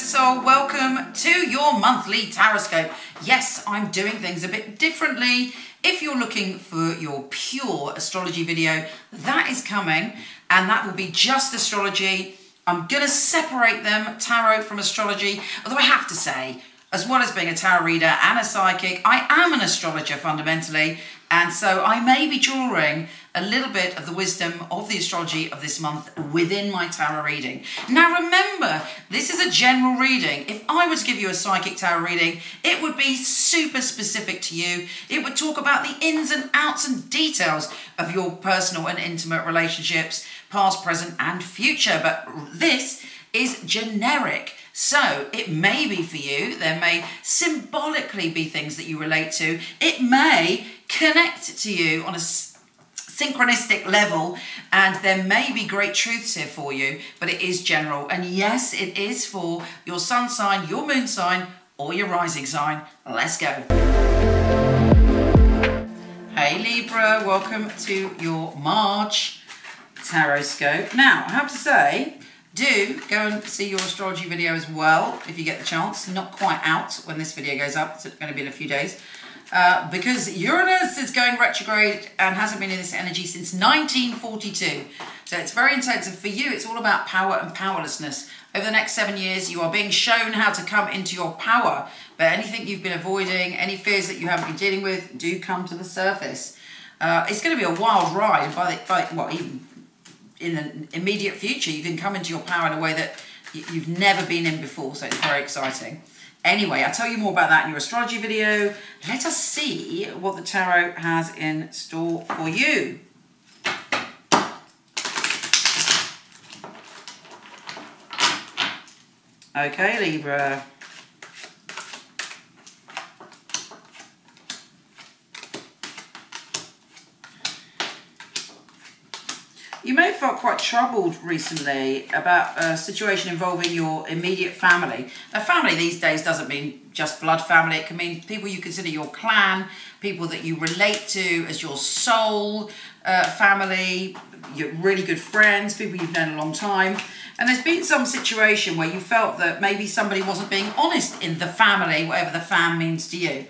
soul, welcome to your monthly Horoscope. Yes, I'm doing things a bit differently. If you're looking for your pure astrology video, that is coming, and that will be just astrology. I'm going to separate them, tarot from astrology, although I have to say, as well as being a tarot reader and a psychic, I am an astrologer fundamentally, and so I may be drawing a little bit of the wisdom of the astrology of this month within my tarot reading. Now remember, this is a general reading. If I were to give you a psychic tarot reading, it would be super specific to you. It would talk about the ins and outs and details of your personal and intimate relationships, past, present and future. But this is generic. So it may be for you, there may symbolically be things that you relate to. It may connect to you on a synchronistic level, and there may be great truths here for you, but it is general. And yes, it is for your sun sign, your moon sign, or your rising sign. Let's go. Hey Libra, welcome to your March Horoscope. Now, I have to say, do go and see your astrology video as well, if you get the chance. Not quite out when this video goes up, it's going to be in a few days. Because Uranus is going retrograde and hasn't been in this energy since 1942. So it's very intensive. For you, it's all about power and powerlessness. Over the next 7 years, you are being shown how to come into your power. But anything you've been avoiding, any fears that you haven't been dealing with, do come to the surface. It's going to be a wild ride. Well, even in the immediate future, you can come into your power in a way that you've never been in before. So it's very exciting. Anyway, I'll tell you more about that in your astrology video. Let us see what the tarot has in store for you. Okay, Libra. You may have felt quite troubled recently about a situation involving your immediate family. Now, family these days doesn't mean just blood family. It can mean people you consider your clan, people that you relate to as your soul family, your really good friends, people you've known a long time. And there's been some situation where you felt that maybe somebody wasn't being honest in the family, whatever the fam means to you.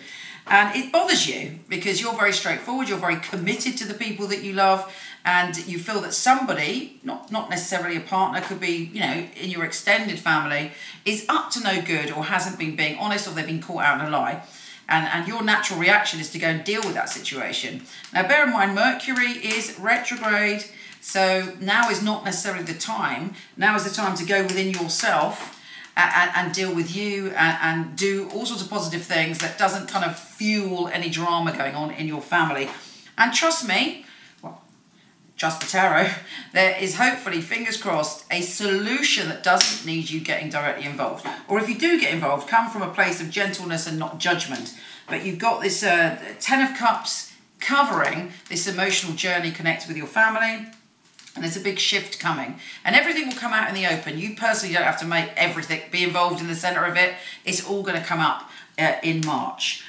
And it bothers you because you're very straightforward, you're very committed to the people that you love, and you feel that somebody, not necessarily a partner, could be, you know, in your extended family, is up to no good or hasn't been being honest, or they've been caught out in a lie. And your natural reaction is to go and deal with that situation. Now, bear in mind, Mercury is retrograde, so now is not necessarily the time. Now is the time to go within yourself and deal with you and do all sorts of positive things that doesn't kind of fuel any drama going on in your family. And trust me, well, trust the tarot, there is hopefully, fingers crossed, a solution that doesn't need you getting directly involved. Or if you do get involved, come from a place of gentleness and not judgment. But you've got this 10 of Cups covering this emotional journey connected with your family. And there's a big shift coming. And everything will come out in the open. You personally don't have to make everything, be involved in the centre of it. It's all going to come up in March.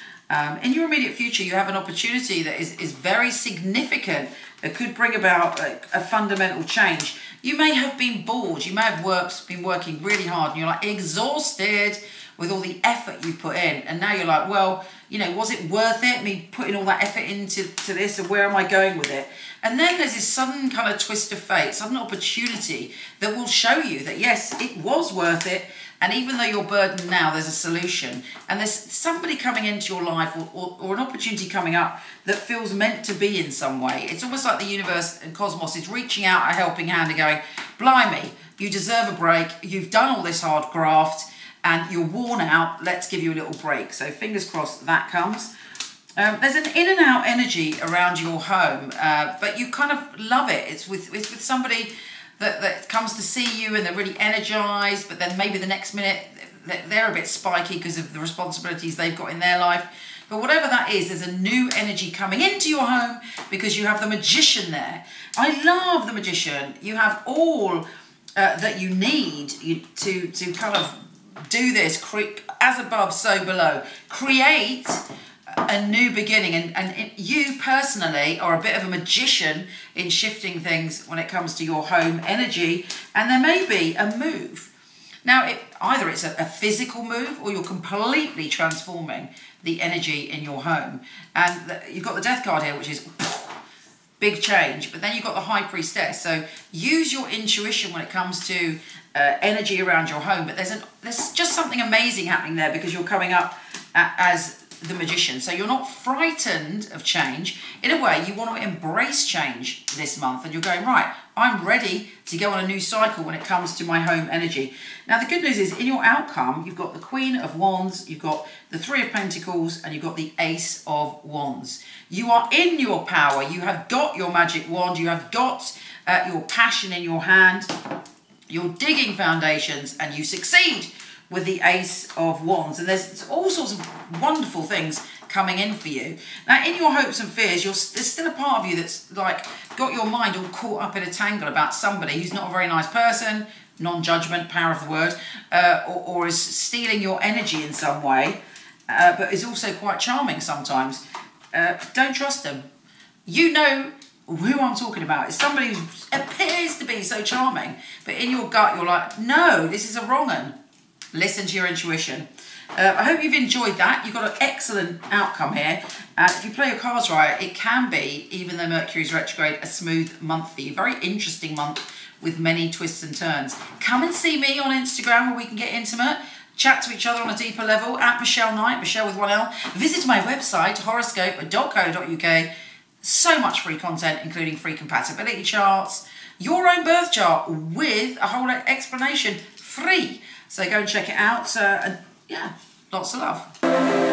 In your immediate future, you have an opportunity that is very significant, that could bring about a fundamental change. You may have been bored. You may have been working really hard, and you're like exhausted with all the effort you've put in. And now you're like, well, you know, was it worth it, me putting all that effort into this, and where am I going with it? And then there's this sudden kind of twist of fate, sudden opportunity that will show you that, yes, it was worth it. And even though you're burdened now, there's a solution. And there's somebody coming into your life or an opportunity coming up that feels meant to be in some way. It's almost like the universe and cosmos is reaching out a helping hand and going, blimey, you deserve a break. You've done all this hard graft and you're worn out. Let's give you a little break. So fingers crossed that comes. There's an in and out energy around your home, but you kind of love it. It's with somebody that comes to see you and they're really energized, but then maybe the next minute they're a bit spiky because of the responsibilities they've got in their life. But whatever that is, there's a new energy coming into your home because you have the Magician there. I love the Magician. You have all that you need to kind of do this, as above, so below. Create a new beginning, and you personally are a bit of a magician in shifting things when it comes to your home energy, and there may be a move Now, either it's a physical move or you're completely transforming the energy in your home. And you've got the Death card here, which is big change, but then you've got the High Priestess. So use your intuition when it comes to energy around your home. But there's just something amazing happening there because you're coming up as the Magician. So you're not frightened of change. In a way, you want to embrace change this month, and you're going, right, I'm ready to go on a new cycle when it comes to my home energy. Now, the good news is in your outcome, you've got the Queen of Wands, you've got the Three of Pentacles, and you've got the Ace of Wands. You are in your power. You have got your magic wand. You have got your passion in your hand. You're digging foundations, and you succeed with the Ace of Wands. And there's all sorts of wonderful things coming in for you. Now, in your hopes and fears, there's still a part of you that's like got your mind all caught up in a tangle about somebody who's not a very nice person, non-judgment, power of the word, or is stealing your energy in some way, but is also quite charming sometimes. Don't trust them. You know who I'm talking about. It's somebody who appears to be so charming, but in your gut, you're like, no, this is a wrong one. Listen to your intuition. I hope you've enjoyed that. You've got an excellent outcome here. If you play your cards right, it can be, even though Mercury's retrograde, a smooth month for you. Very interesting month with many twists and turns. Come and see me on Instagram where we can get intimate, chat to each other on a deeper level, at Michele Knight, Michele with one L. Visit my website, horoscope.co.uk. So much free content, including free compatibility charts, your own birth chart with a whole explanation free. So go and check it out. And yeah, lots of love.